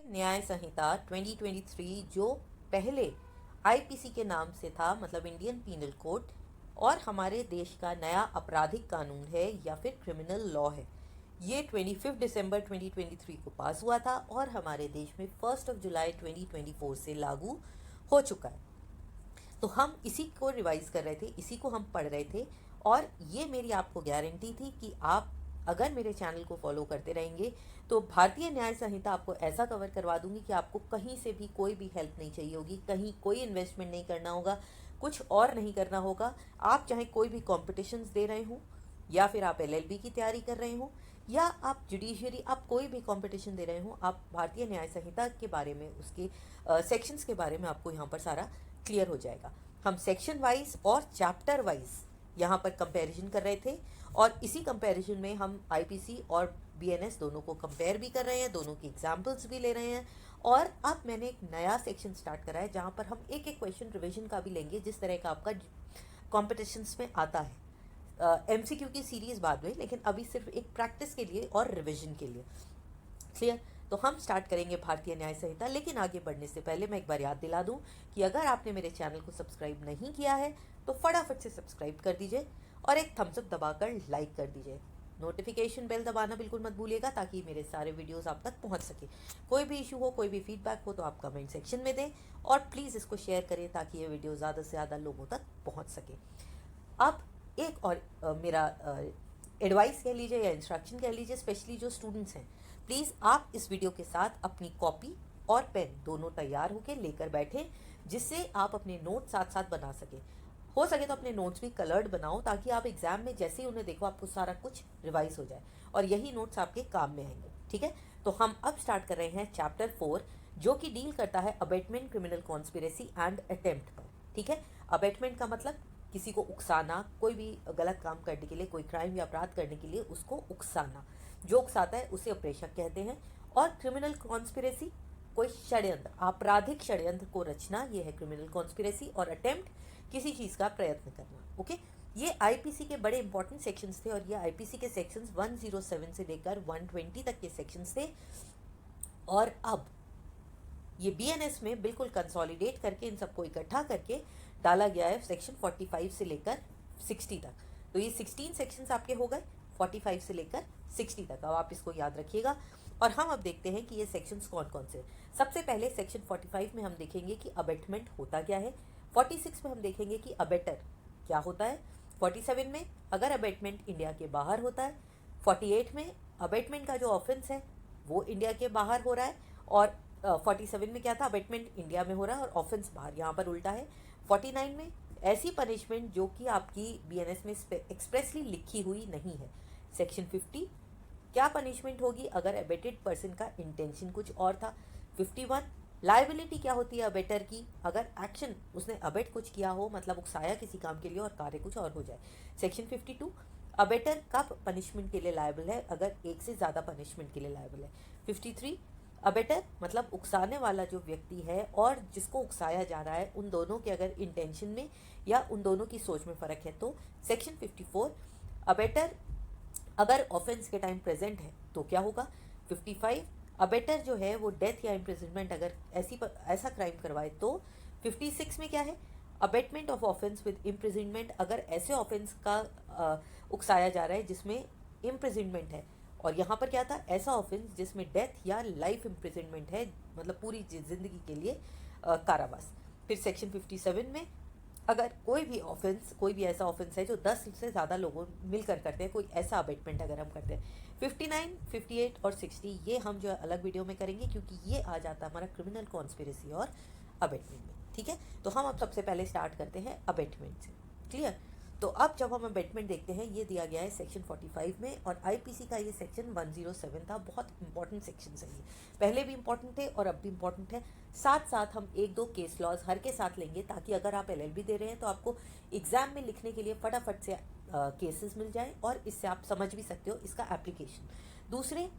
न्याय संहिता 2023 जो पहले आईपीसी के नाम से था, मतलब इंडियन पीनल कोड, और हमारे देश का नया आपराधिक कानून है या फिर क्रिमिनल लॉ है। ये 25 दिसंबर 2023 को पास हुआ था और हमारे देश में 1 जुलाई 2024 से लागू हो चुका है। तो हम इसी को रिवाइज कर रहे थे, इसी को हम पढ़ रहे थे, और ये मेरी आपको गारंटी थी कि आप अगर मेरे चैनल को फॉलो करते रहेंगे तो भारतीय न्याय संहिता आपको ऐसा कवर करवा दूंगी कि आपको कहीं से भी कोई भी हेल्प नहीं चाहिए होगी, कहीं कोई इन्वेस्टमेंट नहीं करना होगा, कुछ और नहीं करना होगा। आप चाहे कोई भी कॉम्पिटिशन्स दे रहे हो, या फिर आप एलएलबी की तैयारी कर रहे हो, या आप जुडिशियरी, आप कोई भी कंपटीशन दे रहे हो, आप भारतीय न्याय संहिता के बारे में, उसके सेक्शंस के बारे में आपको यहाँ पर सारा क्लियर हो जाएगा। हम सेक्शन वाइज और चैप्टर वाइज यहाँ पर कंपैरिजन कर रहे थे, और इसी कंपैरिजन में हम आईपीसी और बीएनएस दोनों को कंपेयर भी कर रहे हैं, दोनों की एग्जाम्पल्स भी ले रहे हैं। और अब मैंने एक नया सेक्शन स्टार्ट करा है जहाँ पर हम एक एक क्वेश्चन रिविजन का भी लेंगे, जिस तरह का आपका कॉम्पिटिशन्स में आता है। एमसीक्यू की सीरीज बाद में, लेकिन अभी सिर्फ एक प्रैक्टिस के लिए और रिविजन के लिए। क्लियर? तो हम स्टार्ट करेंगे भारतीय न्याय संहिता, लेकिन आगे बढ़ने से पहले मैं एक बार याद दिला दूं कि अगर आपने मेरे चैनल को सब्सक्राइब नहीं किया है तो फटाफट से सब्सक्राइब कर दीजिए और एक थम्स अप दबाकर लाइक कर दीजिए। नोटिफिकेशन बेल दबाना बिल्कुल मत भूलिएगा ताकि मेरे सारे वीडियोस आप तक पहुंच सके। कोई भी इशू हो, कोई भी फीडबैक हो तो आप कमेंट सेक्शन में दें, और प्लीज़ इसको शेयर करें ताकि ये वीडियो ज़्यादा से ज़्यादा लोगों तक पहुँच सके। अब एक और मेरा एडवाइस कह लीजिए या इंस्ट्रक्शन कह लीजिए, स्पेशली जो स्टूडेंट्स हैं, प्लीज़ आप इस वीडियो के साथ अपनी कॉपी और पेन दोनों तैयार होकर लेकर बैठें, जिससे आप अपने नोट साथ साथ बना सकें। हो सके तो अपने नोट्स भी कलर्ड बनाओ ताकि आप एग्जाम में जैसे ही उन्हें देखो आपको सारा कुछ रिवाइज हो जाए, और यही नोट्स आपके काम में आएंगे। ठीक है, तो हम अब स्टार्ट कर रहे हैं चैप्टर 4, जो कि डील करता है abetment, criminal conspiracy and attempt पर। ठीक है, अबेटमेंट का मतलब किसी को उकसाना, कोई भी गलत काम करने के लिए, कोई क्राइम या अपराध करने के लिए उसको उकसाना, जो उकसाता है उसे अप्रेषक कहते हैं। और क्रिमिनल कॉन्स्पिरेसी, कोई षड्यंत्र, आपराधिक षड्यंत्र को रचना, ये है क्रिमिनल कॉन्स्पिरेसी। और अटेम्प्ट, किसी चीज़ का प्रयत्न करना। ओके, ये आईपीसी के बड़े इंपॉर्टेंट सेक्शंस थे, और ये आईपीसी के सेक्शंस 107 से लेकर 120 तक के सेक्शंस थे। और अब ये बीएनएस में बिल्कुल कंसोलिडेट करके इन सबको इकट्ठा करके डाला गया है सेक्शन 45 से लेकर 60 तक। तो ये 16 सेक्शंस आपके हो गए 45 से लेकर 60 तक। अब आप इसको याद रखिएगा। और हम अब देखते हैं कि ये सेक्शंस कौन कौन से। सबसे पहले सेक्शन 45 में हम देखेंगे कि अबेटमेंट होता क्या है। 46 में हम देखेंगे कि अबेटर क्या होता है। 47 में अगर अबेटमेंट इंडिया के बाहर होता है। 48 में अबेटमेंट का जो ऑफेंस है वो इंडिया के बाहर हो रहा है, और 47 में क्या था, अबेटमेंट इंडिया में हो रहा है और ऑफेंस बाहर, यहाँ पर उल्टा है। 49 में ऐसी पनिशमेंट जो कि आपकी बीएनएस में एक्सप्रेसली लिखी हुई नहीं है। सेक्शन 50, क्या पनिशमेंट होगी अगर अबेटेड पर्सन का इंटेंशन कुछ और था। 51, लाइबिलिटी क्या होती है अबेटर की अगर एक्शन उसने अबेट कुछ किया हो, मतलब उकसाया किसी काम के लिए और कार्य कुछ और हो जाए। सेक्शन 52, अबेटर कब पनिशमेंट के लिए लायबल है अगर एक से ज़्यादा पनिशमेंट के लिए लायबल है। 53, अबेटर मतलब उकसाने वाला जो व्यक्ति है और जिसको उकसाया जा रहा है, उन दोनों के अगर इंटेंशन में या उन दोनों की सोच में फ़र्क है तो। सेक्शन 54, अबेटर अगर ऑफेंस के टाइम प्रेजेंट है तो क्या होगा। 55, अबेटर जो है वो डेथ या इम्प्रिजनमेंट अगर ऐसा क्राइम करवाए तो। 56 में क्या है, abetment of offence with imprisonment, अगर ऐसे ऑफेंस का उकसाया जा रहा है जिसमें इम्प्रिजनमेंट है, और यहाँ पर क्या था, ऐसा ऑफेंस जिसमें डेथ या लाइफ इम्प्रिजनमेंट है, मतलब पूरी जिंदगी के लिए कारावास। फिर सेक्शन 57 में अगर कोई भी ऐसा ऑफेंस है जो 10 से ज़्यादा लोगों मिलकर करते हैं, कोई ऐसा अबेटमेंट अगर हम करते हैं। 59, 58 और 60 ये हम जो है अलग वीडियो में करेंगे, क्योंकि ये आ जाता है हमारा क्रिमिनल कॉन्स्पिरेसी और अबेटमेंट में। ठीक है, तो हम अब सबसे पहले स्टार्ट करते हैं अबेटमेंट से। क्लियर? तो अब जब हम अबेटमेंट देखते हैं, ये दिया गया है सेक्शन 45 में, और आईपीसी का ये सेक्शन 107 था। बहुत इंपॉर्टेंट सेक्शन है ये, पहले भी इंपॉर्टेंट थे और अब भी इंपॉर्टेंट है। साथ साथ हम एक दो केस लॉज हर के साथ लेंगे, ताकि अगर आप एलएलबी दे रहे हैं तो आपको एग्जाम में लिखने के लिए फटाफट से केसेस मिल जाए, और इससे आप समझ भी सकते हो इसका एप्लीकेशन। दूसरे,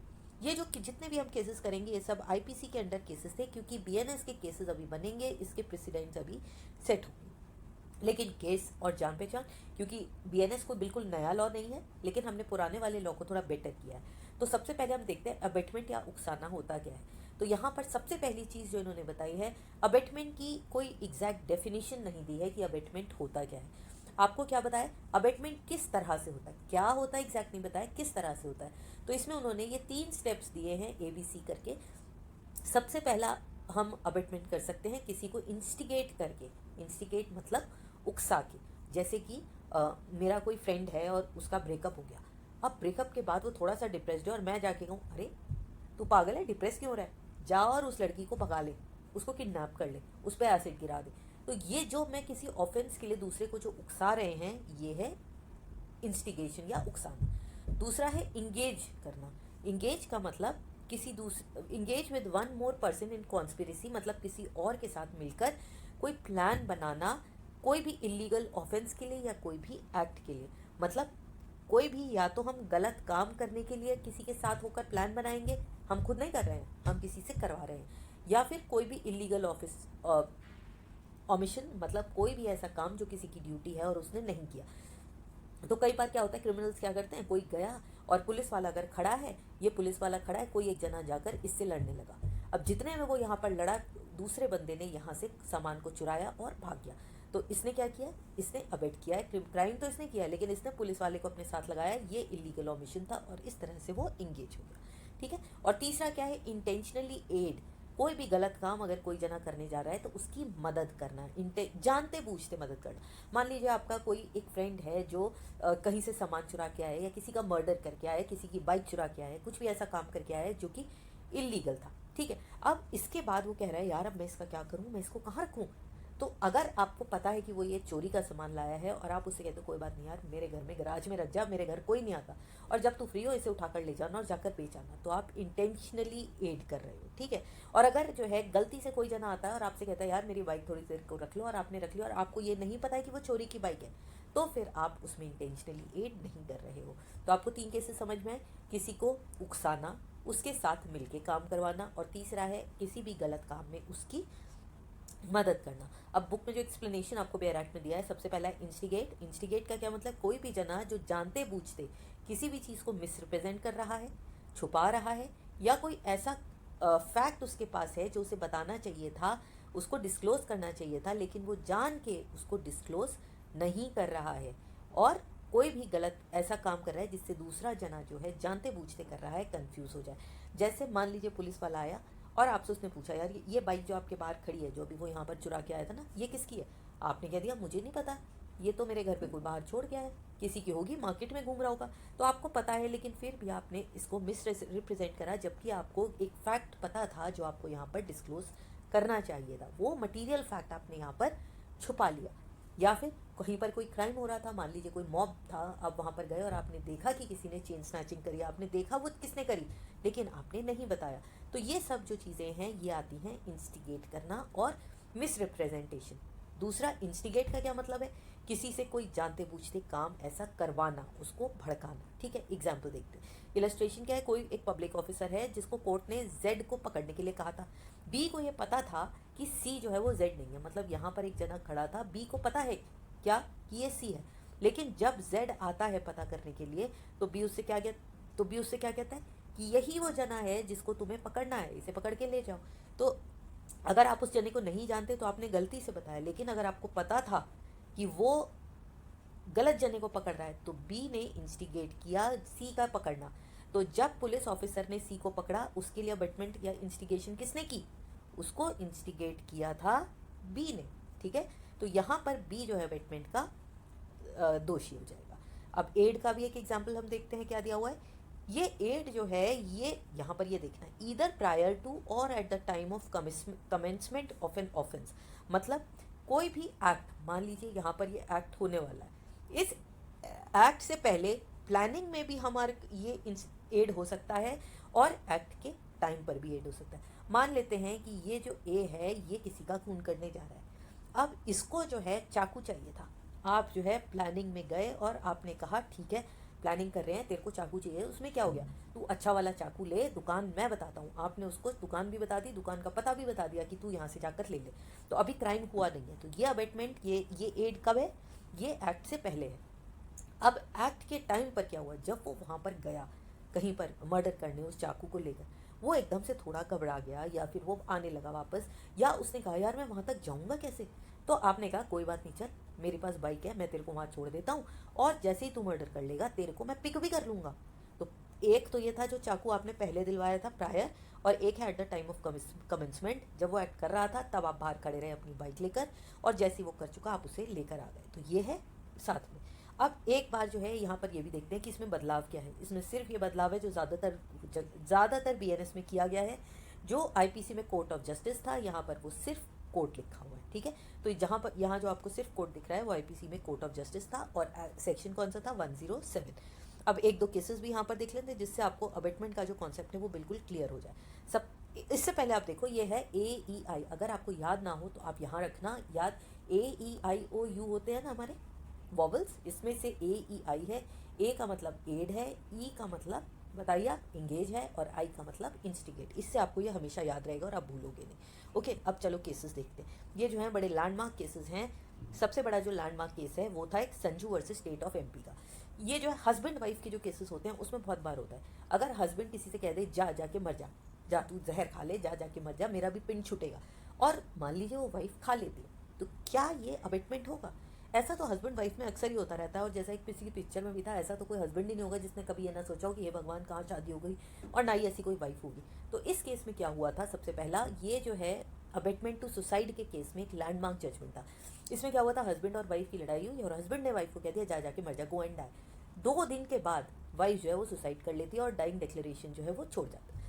ये जो जितने भी हम केसेस करेंगे ये सब आईपीसी के अंडर केसेस थे, क्योंकि बीएनएस के केसेस अभी बनेंगे, इसके प्रेसिडेंट्स अभी सेट होंगे। लेकिन केस और जान पहचान, क्योंकि बीएनएस कोई बिल्कुल नया लॉ नहीं है, लेकिन हमने पुराने वाले लॉ को थोड़ा बेटर किया है। तो सबसे पहले हम देखते हैं अबेटमेंट या उकसाना होता क्या है। तो यहाँ पर सबसे पहली चीज़ जो इन्होंने बताई है, अबेटमेंट की कोई एग्जैक्ट डेफिनेशन नहीं दी है कि अबेटमेंट होता क्या है। आपको क्या बताया, अबेटमेंट किस तरह से होता है, क्या होता है एग्जैक्ट नहीं बताया, किस तरह से होता है। तो इसमें उन्होंने ये 3 स्टेप्स दिए हैं ABC करके। सबसे पहला हम अबेटमेंट कर सकते हैं किसी को इंस्टिगेट करके। इंस्टिगेट मतलब उकसा के। जैसे कि मेरा कोई फ्रेंड है और उसका ब्रेकअप हो गया। अब ब्रेकअप के बाद वो थोड़ा सा डिप्रेस्ड है और मैं जाके कहूँ, अरे तू पागल है, डिप्रेस क्यों हो रहा है, जा और उस लड़की को भगा ले, उसको किडनैप कर ले, उस पर एसिड गिरा दे। तो ये जो मैं किसी ऑफेंस के लिए दूसरे को जो उकसा रहे हैं, ये है इंस्टिगेशन या उकसाना। दूसरा है इंगेज करना। इंगेज का मतलब किसी engage with one more person in conspiracy, मतलब किसी और के साथ मिलकर कोई प्लान बनाना, कोई भी इलीगल ऑफेंस के लिए या कोई भी एक्ट के लिए। मतलब कोई भी, या तो हम गलत काम करने के लिए किसी के साथ होकर प्लान बनाएंगे, हम खुद नहीं कर रहे हैं, हम किसी से करवा रहे हैं, या फिर कोई भी इलीगल ऑफिस ओमिशन, मतलब कोई भी ऐसा काम जो किसी की ड्यूटी है और उसने नहीं किया। तो कई बार क्या होता है, क्रिमिनल्स क्या करते हैं, कोई गया और पुलिस वाला अगर खड़ा है, ये पुलिस वाला खड़ा है, कोई एक जना जाकर इससे लड़ने लगा। अब जितने में वो यहाँ पर लड़ा, दूसरे बंदे ने यहाँ से सामान को चुराया और भाग गया। तो इसने क्या किया, इसने अबेट किया है, क्राइम तो इसने किया है, लेकिन इसने पुलिस वाले को अपने साथ लगाया, ये इलीगल ओमिशन था और इस तरह से वो इंगेज हो गया। ठीक है। और तीसरा क्या है, इंटेंशनली एड। कोई भी गलत काम अगर कोई जना करने जा रहा है तो उसकी मदद करना, जानते बूझते मदद करना। मान लीजिए आपका कोई एक फ्रेंड है जो कहीं से सामान चुरा के आया, या किसी का मर्डर करके आया, किसी की बाइक चुरा के आया, कुछ भी ऐसा काम करके आया जो कि इलीगल था। ठीक है। अब इसके बाद वो कह रहा है, यार अब मैं इसका क्या करूँ, मैं इसको कहाँ रखूँ। तो अगर आपको पता है कि वो ये चोरी का सामान लाया है और आप उससे कहते हो, कोई बात नहीं यार, मेरे घर में गराज में रख जा, मेरे घर कोई नहीं आता, और जब तू फ्री हो इसे उठाकर ले जाना और जाकर बेच आना, तो आप इंटेंशनली एड कर रहे हो। ठीक है। और अगर जो है गलती से कोई जना आता है और आपसे कहता है, यार मेरी बाइक थोड़ी देर को रख लो, और आपने रख ली और आपको ये नहीं पता है कि वो चोरी की बाइक है, तो फिर आप उसमें इंटेंशनली एड नहीं कर रहे हो। तो आपको 3 केसेस समझ में आए, किसी को उकसाना, उसके साथ मिलके काम करवाना, और तीसरा है किसी भी गलत काम में उसकी मदद करना। अब बुक में जो एक्सप्लेनेशन आपको बेयर एक्ट में दिया है, सबसे पहला है इंस्टिगेट। इंस्टिगेट का क्या मतलब, कोई भी जना जो जानते बूझते किसी भी चीज़ को मिसरिप्रेजेंट कर रहा है, छुपा रहा है, या कोई ऐसा फैक्ट उसके पास है जो उसे बताना चाहिए था, उसको डिस्क्लोज करना चाहिए था, लेकिन वो जान के उसको डिस्क्लोज नहीं कर रहा है, और कोई भी गलत ऐसा काम कर रहा है जिससे दूसरा जना जो है जानते बूझते कर रहा है, कंफ्यूज हो जाए। जैसे मान लीजिए पुलिस वाला आया और आपसे उसने पूछा, यार ये बाइक जो आपके बाहर खड़ी है, जो अभी वो यहाँ पर चुरा के आया था ना, ये किसकी है। आपने कह दिया, मुझे नहीं पता, ये तो मेरे घर पे कोई बाहर छोड़ गया है, किसी की होगी, मार्केट में घूम रहा होगा। तो आपको पता है, लेकिन फिर भी आपने इसको मिस रिप्रेजेंट करा, जबकि आपको एक फैक्ट पता था जो आपको यहाँ पर डिस्क्लोज करना चाहिए था। वो मटीरियल फैक्ट आपने यहाँ पर छुपा लिया। या फिर कहीं पर कोई क्राइम हो रहा था, मान लीजिए कोई मॉब था, आप वहाँ पर गए और आपने देखा कि किसी ने चेन स्नैचिंग करी, आपने देखा वो किसने करी, लेकिन आपने नहीं बताया। तो ये सब जो चीज़ें हैं, ये आती हैं इंस्टिगेट करना और मिस रिप्रेजेंटेशन। दूसरा, इंस्टिगेट का क्या मतलब है, किसी से कोई जानते बूझते काम ऐसा करवाना, उसको भड़काना। ठीक है। एग्जाम्पल देखते हैं। इलस्ट्रेशन क्या है, कोई एक पब्लिक ऑफिसर है जिसको कोर्ट ने जेड को पकड़ने के लिए कहा था। बी को ये पता था कि सी जो है वो जेड नहीं है, मतलब यहाँ पर एक जना खड़ा था, बी को पता है क्या कि ये सी है, लेकिन जब जेड आता है पता करने के लिए, तो बी उससे क्या कहता है कि यही वो जना है जिसको तुम्हें पकड़ना है, इसे पकड़ के ले जाओ। तो अगर आप उस जने को नहीं जानते तो आपने गलती से बताया, लेकिन अगर आपको पता था कि वो गलत जने को पकड़ रहा है, तो बी ने इंस्टिगेट किया सी का पकड़ना। तो जब पुलिस ऑफिसर ने सी को पकड़ा, उसके लिए अबेटमेंट या इंस्टिगेशन किसने की, उसको इंस्टिगेट किया था बी ने। ठीक है। तो यहाँ पर बी जो है अबेटमेंट का दोषी हो जाएगा। अब एड का भी एक एग्जाम्पल हम देखते हैं, क्या दिया हुआ है। ये एड जो है, ये यहाँ पर ये देखना है, ईदर प्रायर टू और at the time of commencement of an offence. मतलब कोई भी एक्ट, मान लीजिए यहाँ पर ये एक्ट होने वाला है, इस एक्ट से पहले प्लानिंग में भी हमारे ये एड हो सकता है, और एक्ट के टाइम पर भी एड हो सकता है। मान लेते हैं कि ये जो ए है, ये किसी का खून करने जा रहा है। अब इसको जो है चाकू चाहिए था, आप जो है प्लानिंग में गए और आपने कहा, ठीक है प्लानिंग कर रहे हैं, तेरे को चाकू चाहिए। उसमें क्या हो गया, तू अच्छा वाला चाकू ले, दुकान मैं बताता हूँ। आपने उसको दुकान भी बता दी, दुकान का पता भी बता दिया कि तू यहाँ से जाकर ले ले। तो अभी क्राइम हुआ नहीं है। तो ये अबेटमेंट, ये एड कब है, ये एक्ट से पहले है। अब एक्ट के टाइम पर क्या हुआ, जब वो वहाँ पर गया कहीं पर मर्डर करने उस चाकू को लेकर, वो एकदम से थोड़ा घबरा गया या फिर वो आने लगा वापस, या उसने कहा यार मैं वहाँ तक जाऊँगा कैसे। तो आपने कहा कोई बात नहीं, चल मेरे पास बाइक है, मैं तेरे को वहाँ छोड़ देता हूँ, और जैसे ही तू मर्डर कर लेगा तेरे को मैं पिक भी कर लूँगा। तो एक तो ये था जो चाकू आपने पहले दिलवाया था प्रायर, और एक है at the time of commencement, जब वो एक्ट कर रहा था तब आप बाहर खड़े रहे अपनी बाइक लेकर, और जैसे ही वो कर चुका आप उसे लेकर आ गए। तो ये है साथ में। अब एक बार जो है यहाँ पर ये भी देखते हैं कि इसमें बदलाव क्या है। इसमें सिर्फ ये बदलाव है जो ज़्यादातर बीएनएस में किया गया है। जो आईपीसी में कोर्ट ऑफ जस्टिस था, यहाँ पर वो सिर्फ कोर्ट लिखा हुआ है, ठीक है। तो जहाँ पर यहाँ जो आपको सिर्फ कोर्ट दिख रहा है वो आईपीसी में कोर्ट ऑफ जस्टिस था, और सेक्शन कौन सा था, 107। अब एक दो केसेस भी यहाँ पर देख लेते हैं जिससे आपको अबेटमेंट का जो कॉन्सेप्ट है वो बिल्कुल क्लियर हो जाए। सब इससे पहले आप देखो ये है AEI, अगर आपको याद ना हो तो आप यहाँ रखना याद। AEIOU होते हैं ना हमारे वॉवल्स, इसमें से AEI है। ए का मतलब एड है, ई का मतलब बताइए आप इंगेज है, और आई का मतलब इंस्टिगेट। इससे आपको ये हमेशा याद रहेगा और आप भूलोगे नहीं। ओके, अब चलो केसेस देखते हैं। ये जो है बड़े लैंडमार्क केसेस हैं। सबसे बड़ा जो लैंडमार्क केस है वो था एक Sanju versus state of MP का। ये जो है हस्बैंड वाइफ के जो केसेस होते हैं उसमें बहुत बार होता है। अगर हस्बैंड किसी से कह दे जा जाके मर जा, जा तू जहर खा ले, जा जाके मर जा, मेरा भी पिंड छूटेगा, और मान लीजिए वो वाइफ खा लेती है, तो क्या ये अबेटमेंट होगा। ऐसा तो हस्बैंड वाइफ में अक्सर ही होता रहता है, और जैसा एक किसी की पिक्चर में भी था, ऐसा तो कोई हस्बैंड ही नहीं होगा जिसने कभी ये ना सोचा हो कि ये भगवान कहाँ शादी हो गई, और ना ही ऐसी कोई वाइफ होगी। तो इस केस में क्या हुआ था, सबसे पहला ये जो है अबेटमेंट टू सुसाइड के केस में एक लैंडमार्क जजमेंट था। इसमें क्या हुआ था, हस्बैंड और वाइफ की लड़ाई हुई, और हस्बैंड ने वाइफ को कह दिया जा जाके मर जा, गो एंड डाई। 2 दिन के बाद वाइफ जो है वो सुसाइड कर लेती है, और डाइंग डिक्लेरेशन जो है वो छोड़ जाती है।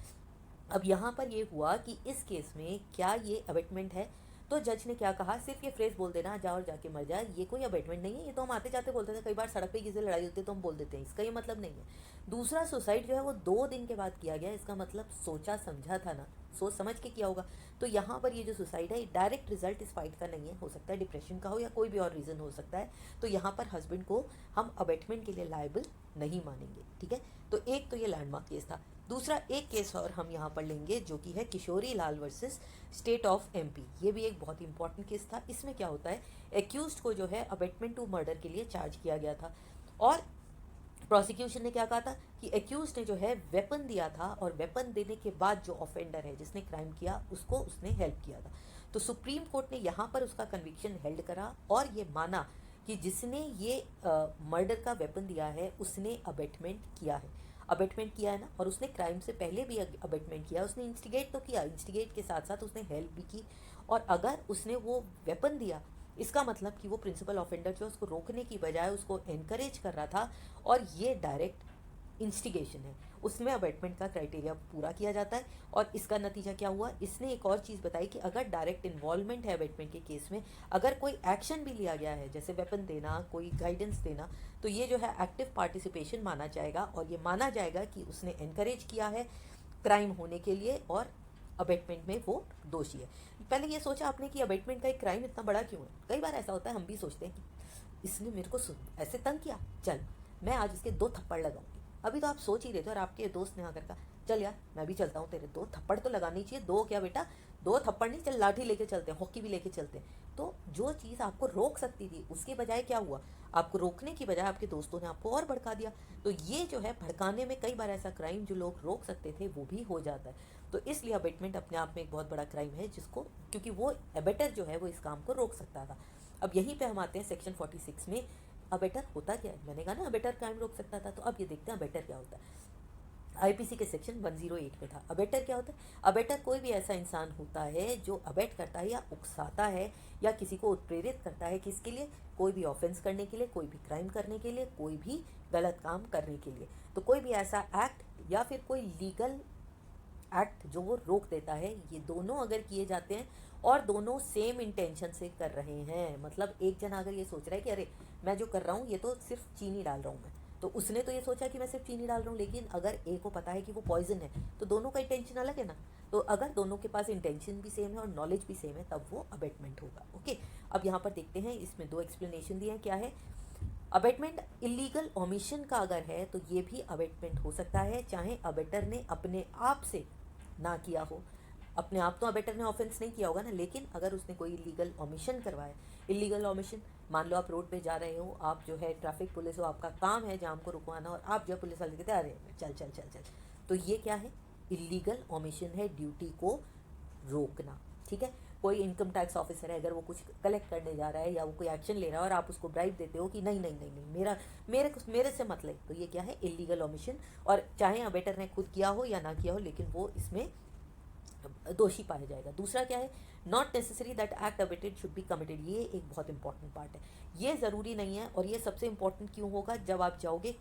अब यहाँ पर ये हुआ कि इस केस में क्या ये अबेटमेंट है। तो जज ने क्या कहा, सिर्फ ये फ्रेज बोल देना जा और जाके मर जा, ये कोई अबेटमेंट नहीं है। ये तो हम आते जाते बोलते थे, कई बार सड़क पे किसी से लड़ाई होती है तो हम बोल देते हैं, इसका ये मतलब नहीं है। दूसरा, सुसाइड जो है वो 2 दिन के बाद किया गया, इसका मतलब सोचा समझा था ना, सोच समझ के किया होगा। तो यहाँ पर ये जो सुसाइड है डायरेक्ट रिजल्ट इस फाइट का नहीं है, हो सकता है डिप्रेशन का हो या कोई भी और रीज़न हो सकता है। तो यहाँ पर हस्बैंड को हम अबेटमेंट के लिए लायबल नहीं मानेंगे, ठीक है। तो एक तो ये लैंडमार्क केस था। दूसरा एक केस और हम यहाँ पर लेंगे जो कि है Kishori Lal versus state of MP। ये भी एक बहुत इंपॉर्टेंट केस था। इसमें क्या होता है, एक्यूज्ड को जो है अबेटमेंट टू मर्डर के लिए चार्ज किया गया था, और प्रोसिक्यूशन ने क्या कहा था कि एक्यूज्ड ने जो है वेपन दिया था, और वेपन देने के बाद जो ऑफेंडर है जिसने क्राइम किया उसको उसने हेल्प किया था। तो सुप्रीम कोर्ट ने यहाँ पर उसका कन्विक्शन हेल्ड करा, और ये माना कि जिसने ये मर्डर का वेपन दिया है उसने अबेटमेंट किया है। अबेटमेंट किया है ना, और उसने क्राइम से पहले भी अबेटमेंट किया, उसने इंस्टिगेट तो किया, इंस्टिगेट के साथ साथ उसने हेल्प भी की। और अगर उसने वो वेपन दिया, इसका मतलब कि वो प्रिंसिपल ऑफेंडर जो उसको रोकने की बजाय उसको एनकरेज कर रहा था, और ये डायरेक्ट इंस्टिगेशन है, उसमें अबेटमेंट का क्राइटेरिया पूरा किया जाता है। और इसका नतीजा क्या हुआ, इसने एक और चीज़ बताई कि अगर डायरेक्ट इन्वॉल्वमेंट है अबेटमेंट के केस में, अगर कोई एक्शन भी लिया गया है जैसे वेपन देना, कोई गाइडेंस देना, तो ये जो है एक्टिव पार्टिसिपेशन माना जाएगा, और ये माना जाएगा कि उसने एनकरेज किया है क्राइम होने के लिए, और अबेटमेंट में वो दोषी है। पहले ये सोचा आपने कि अबेटमेंट का एक क्राइम इतना बड़ा क्यों है। कई बार ऐसा होता है, हम भी सोचते हैं कि इसने मेरे को ऐसे तंग किया, चल मैं आज इसके 2 थप्पड़ लगाऊंगी। अभी तो आप सोच ही रहे थे, और आपके दोस्त ने आकर कहा चल यार मैं भी चलता हूँ, तेरे 2 थप्पड़ तो लगानी चाहिए। 2 क्या बेटा, 2 थप्पड़ नहीं, चल लाठी लेके चलते हैं, हॉकी भी लेके चलते हैं। तो जो चीज़ आपको रोक सकती थी उसके बजाय क्या हुआ, आपको रोकने की बजाय आपके दोस्तों ने आपको और भड़का दिया। तो ये जो है भड़काने में कई बार ऐसा क्राइम जो लोग रोक सकते थे वो भी हो जाता है। तो इसलिए अबेटमेंट अपने आप में एक बहुत बड़ा क्राइम है, जिसको क्योंकि वो एबेटर जो है वो इस काम को रोक सकता था। अब यहीं पे हम आते हैं सेक्शन 46 में। अबेटर होता क्या है, मैंने कहा ना अबेटर क्राइम रोक सकता था, तो अब ये देखते हैं अबेटर क्या होता है। आईपीसी के सेक्शन 108 में था। अबेटर क्या होता है, अबेटर कोई भी ऐसा इंसान होता है जो अबेट करता है या उकसाता है या किसी को उत्प्रेरित करता है, किसके लिए, कोई भी ऑफेंस करने के लिए, कोई भी क्राइम करने के लिए, कोई भी गलत काम करने के लिए। तो कोई भी ऐसा एक्ट या फिर कोई लीगल एक्ट जो वो रोक देता है, ये दोनों अगर किए जाते हैं और दोनों सेम इंटेंशन से कर रहे हैं, मतलब एक जना अगर ये सोच रहा है कि अरे मैं जो कर रहा हूँ ये तो सिर्फ चीनी डाल रहा हूँ मैं, तो उसने तो ये सोचा कि मैं सिर्फ चीनी डाल रहा हूँ, लेकिन अगर ए को पता है कि वो पॉइजन है, तो दोनों का इंटेंशन अलग है ना। तो अगर दोनों के पास इंटेंशन भी सेम है और नॉलेज भी सेम है, तब वो अबेटमेंट होगा। ओके, अब यहाँ पर देखते हैं, इसमें 2 एक्सप्लेनेशन दिए हैं। क्या है, अबेटमेंट इलीगल ओमिशन का अगर है तो ये भी अबेटमेंट हो सकता है, चाहे अबेटर ने अपने आप से ना किया हो। अपने आप तो अबेटर ने ऑफेंस नहीं किया होगा ना, लेकिन अगर उसने कोई इलीगल ओमिशन करवाया, इलीगल ओमिशन, मान लो आप रोड पे जा रहे हो, आप जो है ट्रैफिक पुलिस हो, आपका काम है जाम को रुकवाना, और आप जो पुलिस वाले कहते हैं अरे चल चल चल चल, तो ये क्या है, इलीगल ओमिशन है ड्यूटी को रोकना। ठीक है, कोई इनकम टैक्स ऑफिसर है, अगर वो कुछ कलेक्ट करने जा रहा है या वो कोई एक्शन ले रहा है और आप उसको ब्राइब देते हो कि नहीं नहीं नहीं नहीं मेरे से मत ले, तो ये क्या है, इलीगल ओमिशन। और चाहे अबेटर ने खुद किया हो या ना किया हो, लेकिन वो इसमें दोषी पाया जाएगा। दूसरा क्या है, not necessary that act abetted should be committed. ये एक बहुत इंपॉर्टेंट पार्ट है, ये ज़रूरी नहीं है। और ये सबसे इंपॉर्टेंट क्यों होगा, जब आप जाओगे,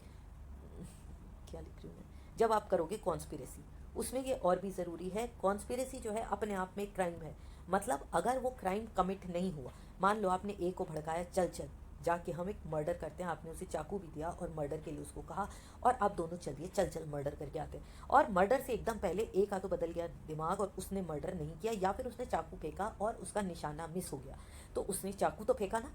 क्या लिख रही हूँ मैं, जब आप करोगे कॉन्स्पिरेसी, उसमें ये और भी ज़रूरी है। कॉन्स्पिरेसी जो है अपने आप में क्राइम है, मतलब अगर वो क्राइम कमिट नहीं हुआ, मान लो आपने ए को भड़काया, चल चल जाके हम एक मर्डर करते हैं, आपने उसे चाकू भी दिया और मर्डर के लिए उसको कहा, और आप दोनों चलिए चल चल मर्डर करके आते हैं, और मर्डर से एकदम पहले ए का तो बदल गया दिमाग और उसने मर्डर नहीं किया, या फिर उसने चाकू फेंका और उसका निशाना मिस हो गया, तो उसने चाकू तो फेंका ना,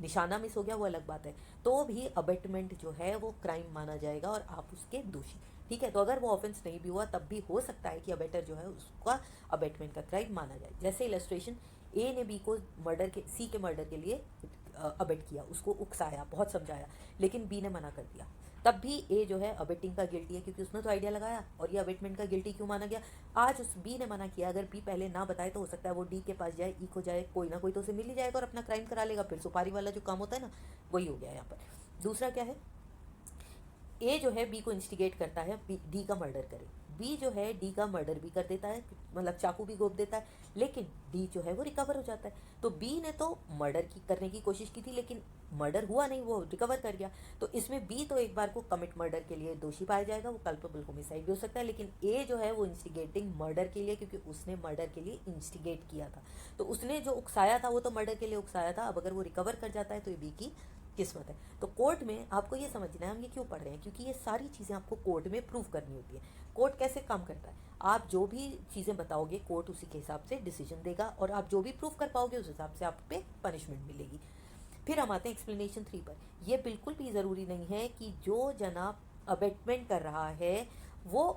निशाना मिस हो गया वो अलग बात है, तो भी अबेटमेंट जो है वो क्राइम माना जाएगा और आप उसके दोषी। ठीक है, तो अगर वो ऑफेंस नहीं भी हुआ तब भी हो सकता है कि अबेटर जो है उसका अबेटमेंट का क्राइम माना जाए। जैसे इलस्ट्रेशन, ए ने बी को मर्डर के, सी के मर्डर के लिए अबेट किया, उसको उकसाया, बहुत समझाया, लेकिन बी ने मना कर दिया, तब भी ए जो है अबेटिंग का गिल्टी है, क्योंकि उसने तो आइडिया लगाया, और ये अबेटमेंट का गिल्टी क्यों माना गया, आज उस बी ने मना किया, अगर बी पहले ना बताए तो हो सकता है वो डी के पास जाए, ई को जाए, कोई ना कोई तो उसे मिल ही जाएगा और अपना क्राइम करा लेगा, फिर सुपारी वाला जो काम होता है ना, वही हो गया यहाँ पर। दूसरा क्या है, ए जो है बी को इंस्टिगेट करता है डी का मर्डर करे, बी जो है डी का मर्डर भी कर देता है, मतलब चाकू भी घोंप देता है, लेकिन डी जो है वो रिकवर हो जाता है। तो बी ने तो मर्डर की करने की कोशिश की थी, लेकिन मर्डर हुआ नहीं, वो रिकवर कर गया, तो इसमें बी तो एक बार को कमिट मर्डर के लिए दोषी पाया जाएगा, वो कल्पेबल होमिसाइड भी हो सकता है, लेकिन ए जो है वो इंस्टिगेटिंग मर्डर के लिए, क्योंकि उसने मर्डर के लिए इंस्टिगेट किया था, तो उसने जो उकसाया था वो तो मर्डर के लिए उकसाया था, अब अगर वो रिकवर कर जाता है तो ये बी की किस्मत है। तो कोर्ट में आपको ये समझना है हम ये क्यों पढ़ रहे हैं, क्योंकि ये सारी चीज़ें आपको कोर्ट में प्रूव करनी होती है। कोर्ट कैसे काम करता है, आप जो भी चीज़ें बताओगे कोर्ट उसी के हिसाब से डिसीजन देगा, और आप जो भी प्रूव कर पाओगे उस हिसाब से आप पे पनिशमेंट मिलेगी। फिर हम आते हैं एक्सप्लेनेशन 3 पर। यह बिल्कुल भी ज़रूरी नहीं है कि जो जनाब अबेटमेंट कर रहा है वो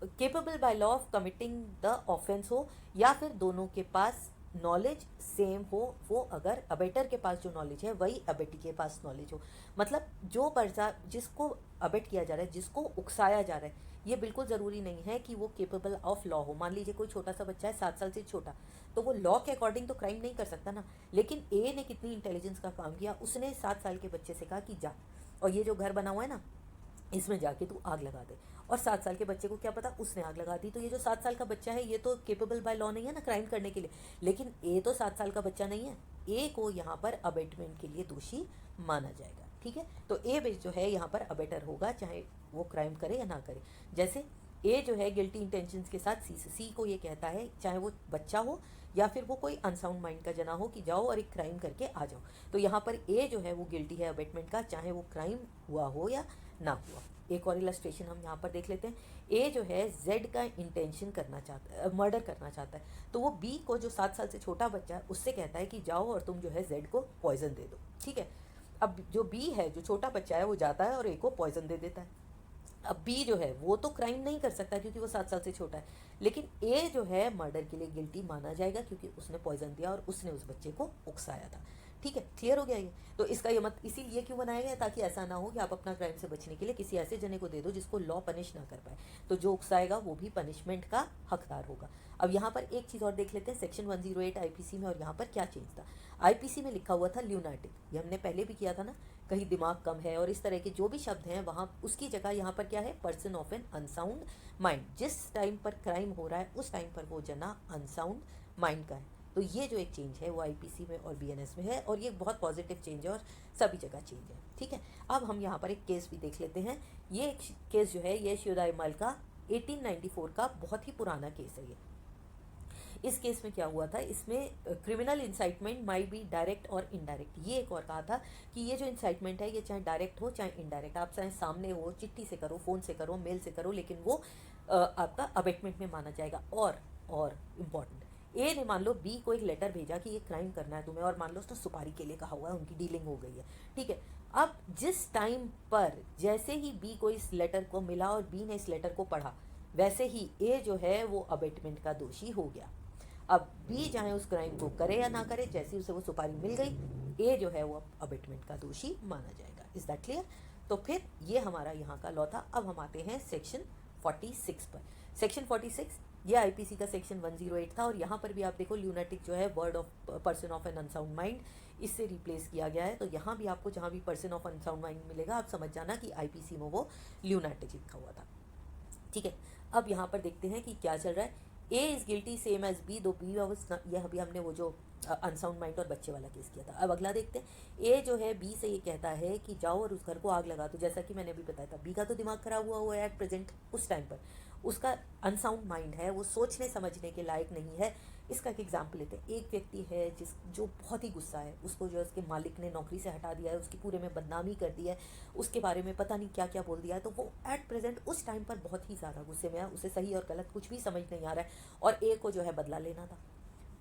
capable by law of committing the offence हो, या फिर दोनों के पास नॉलेज सेम हो, वो अगर अबेटर के पास जो नॉलेज है वही अबेटी के पास नॉलेज हो, मतलब जो पर्चा जिसको अबेट किया जा रहा है, जिसको उकसाया जा रहा है, ये बिल्कुल ज़रूरी नहीं है कि वो केपेबल ऑफ लॉ हो। मान लीजिए कोई छोटा सा बच्चा है 7 साल से छोटा, तो वो लॉ के अकॉर्डिंग तो क्राइम नहीं कर सकता ना, लेकिन ए ने कितनी इंटेलिजेंस का काम किया, उसने 7 साल के बच्चे से कहा कि जा, और ये जो घर बना हुआ है ना इसमें जाके तू आग लगा दे, और 7 साल के बच्चे को क्या पता, उसने आग लगा दी, तो ये जो 7 साल का बच्चा है ये तो केपेबल बाय लॉ नहीं है ना क्राइम करने के लिए, लेकिन ए तो 7 साल का बच्चा नहीं है, ए को यहाँ पर अबेटमेंट के लिए दोषी माना जाएगा। ठीक है, तो ए जो है यहाँ पर अबेटर होगा, चाहे वो क्राइम करे या ना करे। जैसे ए जो है गिल्टी इंटेंशंस के साथ सी को ये कहता है, चाहे वो बच्चा हो या फिर वो कोई अनसाउंड माइंड का जना हो, कि जाओ और एक क्राइम करके आ जाओ, तो यहाँ पर ए जो है वो गिल्टी है अबेटमेंट का, चाहे वो क्राइम हुआ हो या ना हुआ। एक और इलस्ट्रेशन हम यहाँ पर देख लेते हैं। ए जो है जेड का इंटेंशन करना चाहता है, मर्डर करना चाहता है, तो वो बी को जो 7 साल से छोटा बच्चा है उससे कहता है कि जाओ और तुम जो है जेड को पॉइजन दे दो। ठीक है, अब जो बी है, जो छोटा बच्चा है, वो जाता है और ए को पॉइजन दे देता है। अब बी जो है वो तो क्राइम नहीं कर सकता क्योंकि वो 7 साल से छोटा है, लेकिन ए जो है मर्डर के लिए गिल्टी माना जाएगा क्योंकि उसने पॉइजन दिया और उसने उस बच्चे को उकसाया था। ठीक है, क्लियर हो गया ये। तो इसका ये मत इसीलिए क्यों बनाया गया, ताकि ऐसा ना हो कि आप अपना क्राइम से बचने के लिए किसी ऐसे जने को दे दो जिसको लॉ पनिश ना कर पाए, तो जो उकसाएगा वो भी पनिशमेंट का हकदार होगा। अब यहाँ पर एक चीज़ और देख लेते हैं सेक्शन 108 आईपीसी में, और यहाँ पर क्या चेंज था। आईपीसी में लिखा हुआ था ल्यूनाटिक, ये हमने पहले भी किया था ना, कहीं दिमाग कम है और इस तरह के जो भी शब्द हैं वहाँ उसकी जगह यहाँ पर क्या है, person of an unsound mind. जिस टाइम पर क्राइम हो रहा है उस टाइम पर वो जना अनसाउंड माइंड का है। तो ये जो एक चेंज है वो आईपीसी में और बीएनएस में है, और ये बहुत पॉजिटिव चेंज है और सभी जगह चेंज है। ठीक है, अब हम यहाँ पर एक केस भी देख लेते हैं। ये एक केस जो है ये शिवदाईमल का 1894 का बहुत ही पुराना केस है। ये इस केस में क्या हुआ था, इसमें criminal incitement might be direct और इनडायरेक्ट। ये एक और कहा था कि ये जो इंसाइटमेंट है ये चाहे डायरेक्ट हो चाहे इनडायरेक्ट, आप चाहे सामने हो, चिट्ठी से करो, फ़ोन से करो, मेल से करो, लेकिन वो आपका अबेटमेंट में माना जाएगा। और इम्पॉर्टेंट, ए ने मान लो बी को एक लेटर भेजा कि ये क्राइम करना है तुम्हें, और मान लो उसने सुपारी के लिए कहा हुआ है, उनकी डीलिंग हो गई है। ठीक है, अब जिस टाइम पर जैसे ही बी को इस लेटर को मिला और बी ने इस लेटर को पढ़ा, वैसे ही ए जो है वो अबेटमेंट का दोषी हो गया। अब बी चाहे उस क्राइम को करे या ना करे, जैसे उसे वो सुपारी मिल गई, ए जो है वो अबेटमेंट का दोषी माना जाएगा। Is that clear. तो फिर ये हमारा यहाँ का लॉ था। अब हम आते हैं सेक्शन 46 पर। सेक्शन 46 ये आईपीसी का सेक्शन 108 था, और यहाँ पर भी आप देखो ल्यूनाटिक जो है word of person of an unsound mind, इससे रिप्लेस किया गया है। तो यहाँ भी आपको जहाँ भी पर्सन ऑफ अनसाउंड माइंड मिलेगा आप समझ जाना कि आईपीसी में वो ल्यूनाटिक लिखा हुआ था। ठीक है, अब यहाँ पर देखते हैं कि क्या चल रहा है। A is guilty same as B, दो बी वाज, यह अभी हमने वो जो अनसाउंड माइंड और बच्चे वाला केस किया था। अब अगला देखते हैं। ए जो है बी से ये कहता है कि जाओ और उस घर को आग लगा दो, जैसा कि मैंने अभी बताया था। बी का तो दिमाग खराब हुआ है एट प्रेजेंट, उस टाइम पर उसका अनसाउंड माइंड है, वो सोचने समझने के लायक नहीं है। इसका एक एग्जाम्पल लेते हैं। एक व्यक्ति है जो बहुत ही गुस्सा है, उसको जो है उसके मालिक ने नौकरी से हटा दिया है, उसकी पूरे में बदनामी कर दी है, उसके बारे में पता नहीं क्या क्या बोल दिया है। तो वो एट प्रेजेंट उस टाइम पर बहुत ही ज़्यादा गुस्से में है, उसे सही और गलत कुछ भी समझ नहीं आ रहा है, और ए को जो है बदला लेना था।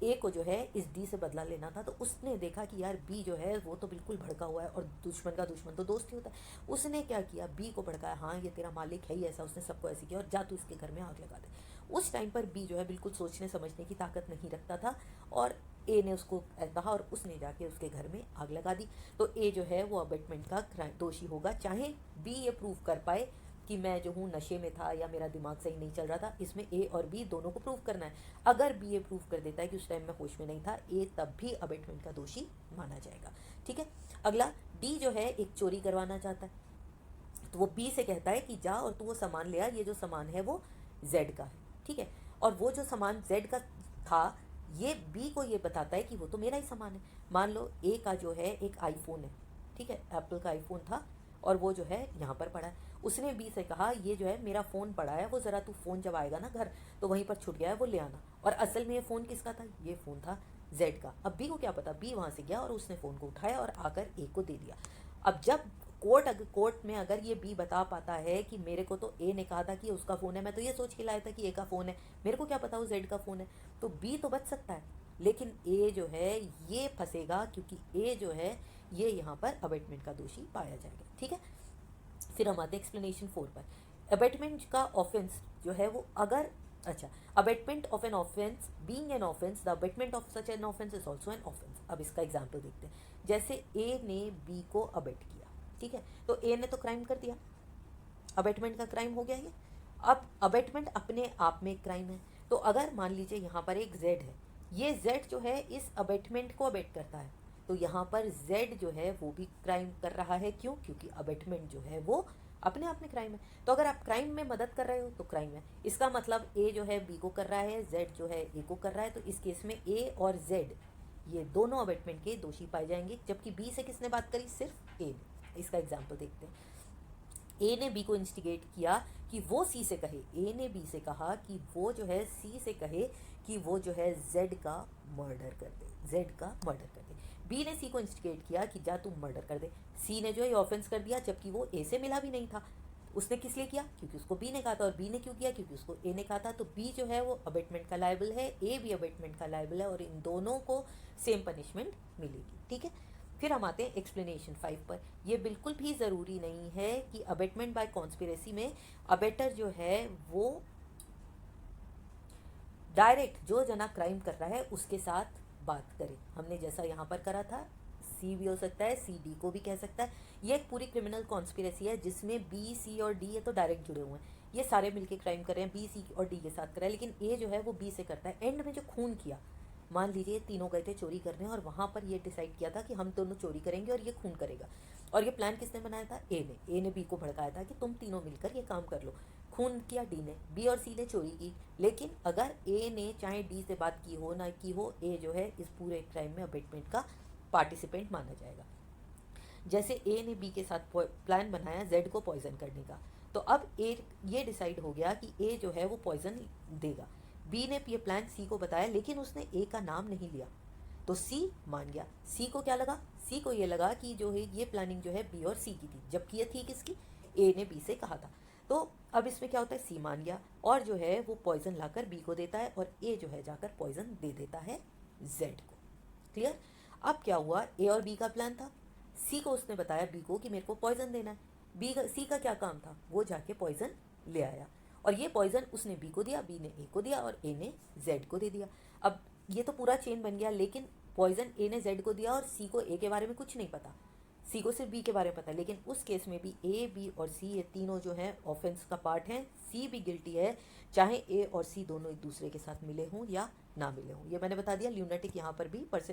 ए को जो है इस डी से बदला लेना था। तो उसने देखा कि यार बी जो है वो तो बिल्कुल भड़का हुआ है, और दुश्मन का दुश्मन तो दोस्त ही होता है। उसने क्या किया, बी को भड़काया, हाँ ये तेरा मालिक है ही ऐसा, उसने सबको ऐसे किया, और जा तू इसके घर में आग लगा दे। उस टाइम पर बी जो है बिल्कुल सोचने समझने की ताकत नहीं रखता था, और ए ने उसको कहा और उसने जाके उसके घर में आग लगा दी। तो ए जो है वो अबेटमेंट का दोषी होगा, चाहे बी ये प्रूव कर पाए कि मैं जो हूँ नशे में था या मेरा दिमाग सही नहीं चल रहा था। इसमें ए और बी दोनों को प्रूव करना है। अगर बी ये प्रूव कर देता है कि उस टाइम में होश में नहीं था, ए तब भी अबेटमेंट का दोषी माना जाएगा। ठीक है, अगला डी जो है एक चोरी करवाना चाहता है, तो वो बी से कहता है कि जा और तू वो सामान ले आ, ये जो सामान है वो जेड का है। ठीक है, और वो जो सामान जेड का था, ये बी को ये बताता है कि वो तो मेरा ही सामान है। मान लो ए का जो है एक आईफोन है, ठीक है, एप्पल का आईफोन था, और वो जो है यहाँ पर पड़ा है। उसने बी से कहा ये जो है मेरा फ़ोन पड़ा है, वो ज़रा तू फ़ोन जब आएगा ना घर तो वहीं पर छूट गया है, वो ले आना। और असल में ये फ़ोन किसका था, ये फ़ोन था जेड का। अब बी को क्या पता, बी वहाँ से गया और उसने फ़ोन को उठाया और आकर ए को दे दिया। अब जब कोर्ट में अगर ये बी बता पाता है कि मेरे को तो ए ने कहा था कि उसका फ़ोन है, मैं तो ये सोच के लाया था कि ए का फ़ोन है, मेरे को क्या पता वो जेड का फ़ोन है, तो बी तो बच सकता है। लेकिन ए जो है ये फंसेगा, क्योंकि ए जो है ये यहाँ पर अबेटमेंट का दोषी पाया जाएगा। ठीक है, फिर हम आते हैं एक्सप्लेनेशन 4 पर। अबेटमेंट का ऑफेंस जो है वो अगर, अच्छा, abetment of an offence being an offence, the abetment of such an offence is also an offence. अब इसका एग्जाम्पल देखते हैं। जैसे ए ने बी को अबेट किया, ठीक है, तो ए ने तो क्राइम कर दिया, अबेटमेंट का क्राइम हो गया ये। अब अबेटमेंट अपने आप में एक क्राइम है। तो अगर मान लीजिए यहाँ पर एक जेड है, ये जेड जो है इस अबेटमेंट को अबेट करता है, तो यहाँ पर जेड जो है वो भी क्राइम कर रहा है। क्यों, क्योंकि अबेटमेंट जो है वो अपने आप में क्राइम है। तो अगर आप क्राइम में मदद कर रहे हो तो क्राइम है। इसका मतलब ए जो है बी को कर रहा है, जेड जो है ए को कर रहा है, तो इस केस में ए और जेड ये दोनों अबेटमेंट के दोषी पाए जाएंगे। जबकि बी से किसने बात करी, सिर्फ ए ने। इसका एग्जाम्पल देखते हैं। ए ने बी को इंस्टिगेट किया कि वो सी से कहे, ए ने बी से कहा कि वो जो है सी से कहे कि वो जो है जेड का मर्डर कर दे, जेड का मर्डर कर दे। बी ने सी को इंस्टिगेट किया कि जा तू मर्डर कर दे। सी ने जो है ऑफेंस कर दिया, जबकि वो ए से मिला भी नहीं था। उसने किस लिए किया, क्योंकि उसको बी ने कहा था, और बी ने क्यों किया, क्योंकि उसको ए ने कहा था। तो बी जो है वो अबेटमेंट का लायबल है, ए भी अबेटमेंट का लायबल है, और इन दोनों को सेम पनिशमेंट मिलेगी। ठीक है, फिर हम आते हैं एक्सप्लेनेशन 5 पर। यह बिल्कुल भी ज़रूरी नहीं है कि अबेटमेंट बाय कॉन्स्पिरेसी में अबेटर जो है वो डायरेक्ट जो जना क्राइम कर रहा है उसके साथ बात करे। हमने जैसा यहाँ पर करा था, सी भी हो सकता है, सी डी को भी कह सकता है। ये एक पूरी क्रिमिनल कॉन्स्पिरेसी है जिसमें बी सी और डी ये तो डायरेक्ट जुड़े हुए हैं, ये सारे मिलके क्राइम कर रहे हैं, बी सी और डी के साथ कर रहा है। लेकिन ए जो है वो बी से करता है। एंड में जो खून किया, मान लीजिए तीनों गए थे चोरी करने, और वहाँ पर ये डिसाइड किया था कि हम दोनों चोरी करेंगे और ये खून करेगा। और ये प्लान किसने बनाया था, ए ने बी को भड़काया था कि तुम तीनों मिलकर ये काम कर लो। खून किया डी ने, बी और सी ने चोरी की। लेकिन अगर ए ने चाहे डी से बात की हो ना की हो, ए जो है इस पूरे क्राइम में अबेटमेंट का पार्टिसिपेंट माना जाएगा। जैसे ए ने बी के साथ प्लान बनाया जेड को पॉइजन करने का, तो अब ए ये डिसाइड हो गया कि ए जो है वो पॉइजन देगा। बी ने ये प्लान सी को बताया, लेकिन उसने ए का नाम नहीं लिया, तो सी मान गया। सी को क्या लगा, सी को ये लगा कि जो है ये प्लानिंग जो है बी और सी की थी, जबकि ये थी किसकी, ए ने बी से कहा था। तो अब इसमें क्या होता है, सी मान गया और जो है वो पॉइजन लाकर बी को देता है, और ए जो है जाकर पॉइजन दे देता है जेड को। क्लियर। अब क्या हुआ, ए और बी का प्लान था, सी को उसने बताया बी को कि मेरे को पॉइजन देना है। सी का क्या काम था, वो जाके पॉइजन ले आया, और ये पॉइजन उसने बी को दिया, बी ने ए को दिया, और ए ने जेड को दे दिया। अब ये तो पूरा चेन बन गया, लेकिन पॉइजन ए ने जेड को दिया और सी को ए के बारे में कुछ नहीं पता। सी को सिर्फ बी के बारे में पता है, लेकिन उस केस में भी ए, बी और सी ये तीनों जो हैं ऑफेंस का पार्ट हैं। सी भी गिल्टी है, चाहे ए और सी दोनों एक दूसरे के साथ मिले हों या ना मिले हों। ये मैंने बता दिया। ल्यूनेटिक यहाँ पर भी